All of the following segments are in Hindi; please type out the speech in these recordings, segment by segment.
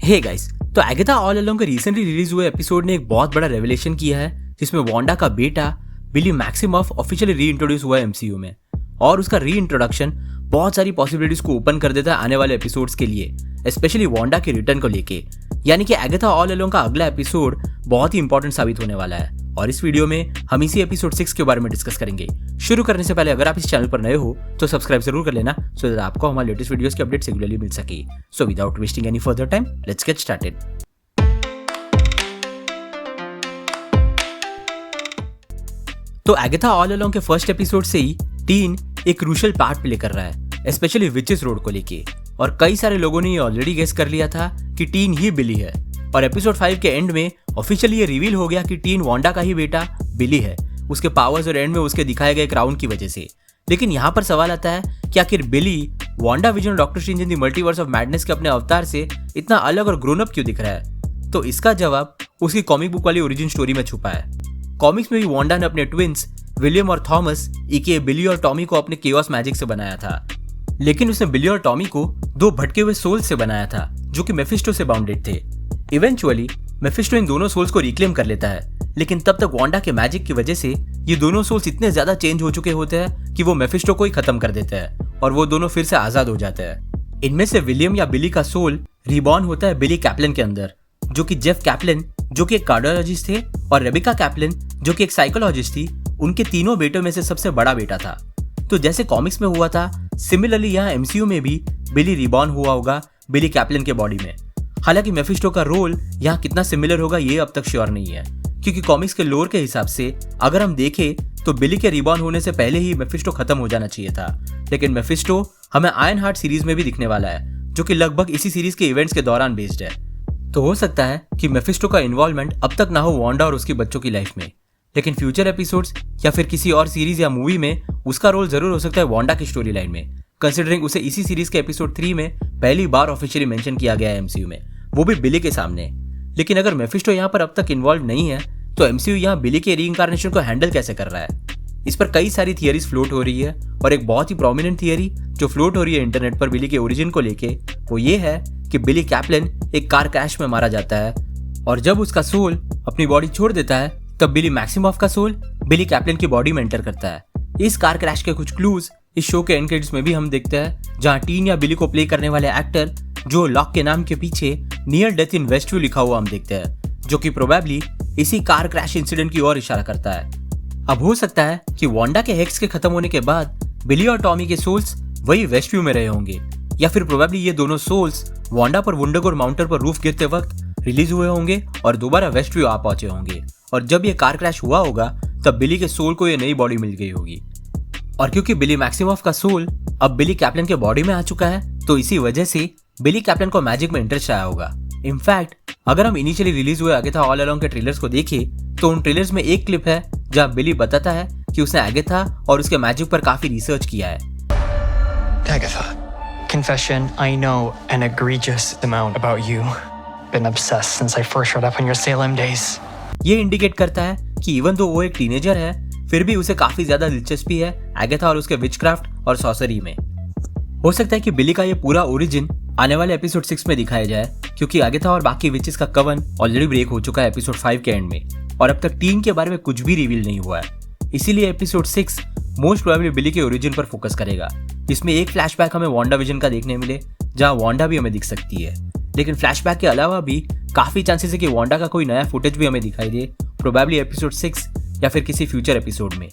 हे गाइस, तो एगाथा ऑल अलोंग के रिसेंटली रिलीज हुए एपिसोड ने एक बहुत बड़ा रेवलेशन किया है जिसमें वांडा का बेटा बिली मैक्सिमॉफ ऑफिशियली री इंट्रोड्यूस हुआ है एमसीयू में। और उसका री इंट्रोडक्शन बहुत सारी पॉसिबिलिटीज को ओपन कर देता है आने वाले एपिसोड्स के लिए, स्पेशली वांडा के रिटर्न को लेके। यानी कि एगाथा ऑल अलोंग का अगला एपिसोड बहुत ही इंपॉर्टेंट साबित होने वाला है और इस वीडियो में हम इसी एपिसोड 6 के बारे में डिस्कस करेंगे। शुरू करने से पहले अगर आप इस चैनल पर नए हो तो सब्सक्राइब जरूर कर लेना सो दैट आपको हमारे लेटेस्ट वीडियोस के अपडेट्स रेगुलरली मिल सके। So without wasting any further time, let's get started. तो एगाथा ऑल अलोंग के फर्स्ट एपिसोड से ही टीन एक क्रूशियल पार्ट प्ले कर रहा है, स्पेशली विचेस रोड को लेके। और कई सारे लोगों ने ये ऑलरेडी गेस कर लिया था कि टीन ही बिली है। और एपिसोड 5 के एंड में ऑफिशियली ये रिवील हो गया कि टीन वांडा का ही बेटा बिली है, उसके पावर्स और एंड में उसके दिखाए गए क्राउन की वजह से। लेकिन यहाँ पर सवाल आता है कि आखिर बिली वांडा विजन और doctor strange in the multiverse of madness के अपने अवतार से इतना अलग और ग्रोन अप क्यों दिख रहा है? तो इसका जवाब उसकी कॉमिक बुक वाली ओरिजिन स्टोरी में छुपा है। कॉमिक्स में भी वांडा ने अपने ट्विंस विलियम और थॉमस इके बिली और टॉमी को अपने केओस मैजिक से बनाया था, लेकिन उसने बिली और टॉमी को दो भटके हुए सोल्स से बनाया था जो कि मेफिस्टो से बाउंडेड थे। इवेंचुअली मेफिस्टो इन दोनों सोल्स को रिक्लेम कर लेता है, लेकिन तब तक वांडा के मैजिक की वजह से ये दोनों सोल्स इतने ज्यादा चेंज हो चुके होते हैं कि वो मेफिस्टो को ही खत्म कर देते हैं और वो दोनों फिर से आजाद हो जाते हैं। इनमें से विलियम या बिली का सोल रिबॉर्न होता है बिली कैप्लन के अंदर, जो कि जेफ कैप्लन जो कि एक कार्डियोलॉजिस्ट थे और रेबिका कैप्लन जो कि एक साइकोलॉजिस्ट थी, उनके तीनों बेटों में से सबसे बड़ा बेटा था। तो जैसे कॉमिक्स में हुआ था, सिमिलरली यहाँ एमसीयू में भी बिली रिबॉर्न हुआ होगा बिली कैप्लन के बॉडी में। हालांकि मेफिस्टो का रोल यहाँ कितना सिमिलर होगा ये अब तक श्योर नहीं है, क्योंकि कॉमिक्स के लोर के हिसाब से अगर हम देखें तो बिली के रिबॉर्न होने से पहले ही मेफिस्टो खत्म हो जाना चाहिए था। लेकिन मेफिस्टो हमें आयरन हार्ट सीरीज में भी दिखने वाला है, जो कि लगभग इसी सीरीज के इवेंट्स के दौरान बेस्ड है। तो हो सकता है कि मेफिस्टो का इन्वॉल्वमेंट अब तक ना हो वांडा और उसकी बच्चों की लाइफ में, लेकिन फ्यूचर एपिसोड्स या फिर किसी और सीरीज या मूवी में उसका रोल जरूर हो सकता है वांडा की स्टोरी लाइन में, कंसिडरिंग उसे इसी सीरीज के एपिसोड 3 में पहली बार ऑफिशियली मेंशन किया गया है एमसीयू में, वो भी बिली के सामने। लेकिन अगर मेफिस्टो यहाँ पर अब तक इन्वॉल्व नहीं है तो एमसीयू यहाँ बिली के रीइंकार्नेशन को हैंडल कैसे कर रहा है? इस पर कई सारी थियरीज फ्लोट हो रही है और एक बहुत ही प्रोमिनेंट थियरी जो फ्लोट हो रही है इंटरनेट पर बिली के ओरिजिन को लेके, वो ये है कि बिली कैप्लन एक कार क्रैश में मारा जाता है और जब उसका सोल अपनी बॉडी छोड़ देता है तब बिली मैक्सिमॉफ का सोल बिली कैप्लन की बॉडी में एंटर करता है। इस कार क्रैश के कुछ क्लूज इस शो के एंड क्रेडिट्स में भी हम देखते हैं, जहां टीन या बिली को प्ले करने वाले एक्टर जो लॉक के नाम के पीछे नियर डेथ इन वेस्टव्यू लिखा हुआ हम देखते हैं, जो कि प्रोबेबली इसी कार क्रैश इंसिडेंट की ओर इशारा करता है। अब हो सकता है कि वांडा के हेक्स के खत्म होने के बाद बिली और टॉमी के सोल्स वही वेस्टव्यू में रहे होंगे, या फिर प्रोबेबली ये दोनों सोल्स वांडा पर वुंडरगोर माउंटेन पर रूफ गिरते वक्त रिलीज हुए होंगे और दोबारा वेस्टव्यू आ पहुंचे होंगे। और जब ये कार क्रैश हुआ होगा तब बिली के सोल को ये नई बॉडी मिल गई होगी। और क्योंकि बिली मैक्सिमॉफ का सोल अब बिली कैप्लन के बॉडी में आ चुका है, तो इसी वजह से बिली कैप्लन को मैजिक में इंटरेस्ट आया होगा। इनफैक्ट अगर हम इनिशियली रिलीज हुए एगाथा ऑल अलोंग के ट्रेलर्स को देखें तो उन ट्रेलर्स में एक क्लिप है जहां बिली बताता है कि उसने एगाथा और उसके मैजिक पर काफी रिसर्च किया है। Agatha, confession, I know an egregious amount about you. Been obsessed since I first showed up on your Salem days. ये इंडिकेट करता है कि इवन दो वो एक टीनेजर है, फिर भी उसे काफी ज्यादा दिलचस्पी है एगाथा और उसके विचक्राफ्ट और सॉसरी में। हो सकता है कि बिली का ये पूरा ओरिजिन आने वाले एपिसोड 6 में दिखाया जाए, क्योंकि एगाथा और बाकी विचेस का कवन ऑलरेडी ब्रेक हो चुका है एपिसोड 5 के एंड में और अब तक टीन के बारे में कुछ भी रिवील नहीं हुआ है। इसीलिए एपिसोड 6 मोस्ट प्रोबेबली बिली के ओरिजिन पर फोकस करेगा, जिसमें एक फ्लैशबैक हमें वांडा विजन का देखने मिले जहां वांडा भी हमें दिख सकती है। लेकिन फ्लैशबैक के अलावा भी काफी चांसेस है कि वांडा का कोई नया फुटेज भी हमें दिखाई दे, प्रोबेबली एपिसोड 6 या फिर किसी फ्यूचर एपिसोड में।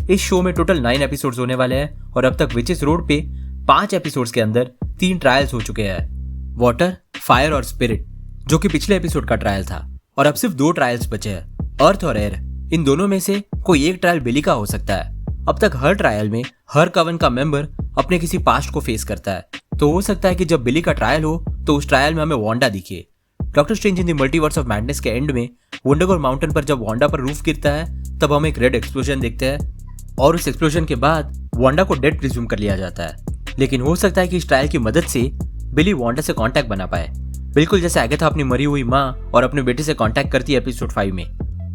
इस शो में टोटल 9 एपिसोड्स होने वाले हैं और अब तक विचेस रोड पे 5 एपिसोड्स के अंदर 3 ट्रायल्स हो चुके हैं, वाटर, फायर और स्पिरिट, जो कि पिछले एपिसोड का ट्रायल था। और अब सिर्फ 2 ट्रायल्स बचे हैं, अर्थ और एयर। इन दोनों में से कोई एक ट्रायल बिली का हो सकता है। अब तक हर ट्रायल में हर कवन का मेंबर अपने किसी पास्ट को फेस करता है, तो हो सकता है कि जब बिली का ट्रायल हो तो उस ट्रायल में हमें वांडा दिखे। Doctor strange in the multiverse of madness के एंड में वुंडरगोर माउंटेन पर जब वांडा पर रूफ गिरता है तब हम एक रेड एक्सप्लोजन देखते हैं और उस एक्सप्लोजन के बाद वांडा को डेड प्रिज्यूम कर लिया जाता है। लेकिन हो सकता है कि इस ट्रायल की मदद से बिली वांडा से कांटेक्ट बना पाए, बिल्कुल जैसे एगाथा अपनी मरी हुई माँ और अपने बेटे से कांटेक्ट करती है एपिसोड 5 में।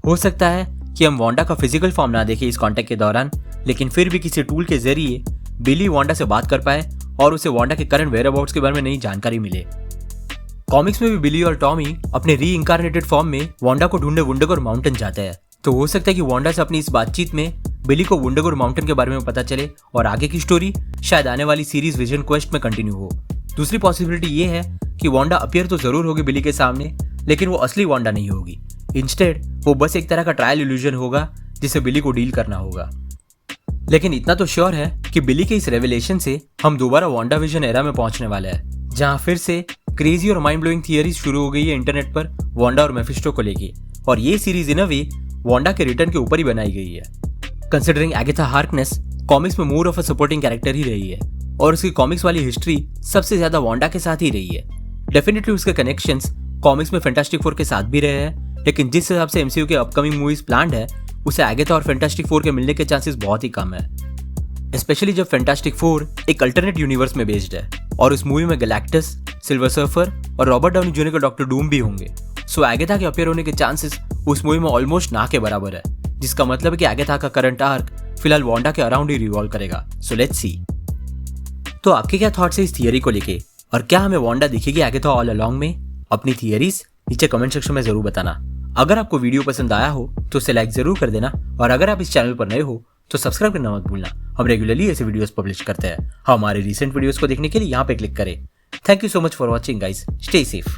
हो सकता है कि हम वांडा का फिजिकल फॉर्म ना देखें इस कांटेक्ट के दौरान, लेकिन फिर भी किसी टूल के जरिए बिली वांडा से बात कर पाए और उसे वांडा के करंट वेयरअबाउट्स के बारे में नई जानकारी मिले। कॉमिक्स में भी बिली और टॉमी अपने री इंकारनेटेड फॉर्म में वांडा को ढूंढने वुंडरगोर माउंटेन जाते हैं। तो हो सकता है कि वांडा से अपनी इस बातचीत में बिली को वुंडरगोर माउंटेन के बारे में पता चले और आगे की स्टोरी शायद आने वाली सीरीज विजन क्वेस्ट में कंटिन्यू हो। दूसरी पॉसिबिलिटी ये है कि वांडा अपीयर तो जरूर होगी बिली के सामने, लेकिन वो असली वांडा नहीं होगी। इंस्टेड वो बस एक तरह का ट्रायल इल्यूजन होगा जिसे बिली को डील करना होगा। लेकिन इतना तो श्योर है कि बिली के इस रेवलेशन से हम दोबारा वांडा विजन एरा में पहुंचने वाले हैं, जहां फिर से क्रेजी और माइंड ब्लोइंग थियरीज शुरू हो गई है इंटरनेट पर वांडा और मेफिस्टो को लेके। और ये series in a way Wanda के रिटर्न के ऊपर ही बनाई गई है। कंसिडरिंग एगाथा हार्कनेस कॉमिक्स में more of a supporting character ही रही है और उसकी कॉमिक्स वाली हिस्ट्री सबसे ज्यादा वांडा के साथ ही रही है। डेफिनेटली उसके कनेक्शंस कॉमिक्स में फैंटास्टिक फोर के साथ भी रहे हैं, लेकिन जिस हिसाब से एमसीयू के अपकमिंग मूवीज प्लान्ड है उसे एगाथा और फैंटास्टिक फोर के मिलने के चांसेस बहुत ही कम है, स्पेशली जब फैंटास्टिक फोर एक अल्टरनेट यूनिवर्स में बेस्ड है और उस मूवी में गैलेक्टस, सिल्वर सर्फर और रॉबर्ट डाउनी जूनियर का डॉक्टर डूम भी होंगे। सो एगाथा के अपीयर होने के चांसेस उस मूवी में ऑलमोस्ट ना के बराबर है, जिसका मतलब है कि एगाथा का करंट आर्क फिलहाल वांडा के अराउंड ही रिवॉल्व करेगा। So let's see. तो आपके क्या थॉट्स है इस थियरी को लेके और क्या हमें वांडा दिखेगी एगाथा ऑल अलोंग में? अपनी थियरीज नीचे कमेंट सेक्शन में जरूर बताना। अगर आपको वीडियो पसंद आया हो तो उसे लाइक जरूर कर देना और अगर आप इस चैनल पर नए हो तो सब्सक्राइब करना मत भूलना। हम रेगुलरली ऐसे वीडियोस पब्लिश करते हैं। हमारे रीसेंट वीडियोस को देखने के लिए यहाँ पे क्लिक करें। Thank you so much for watching guys. Stay safe.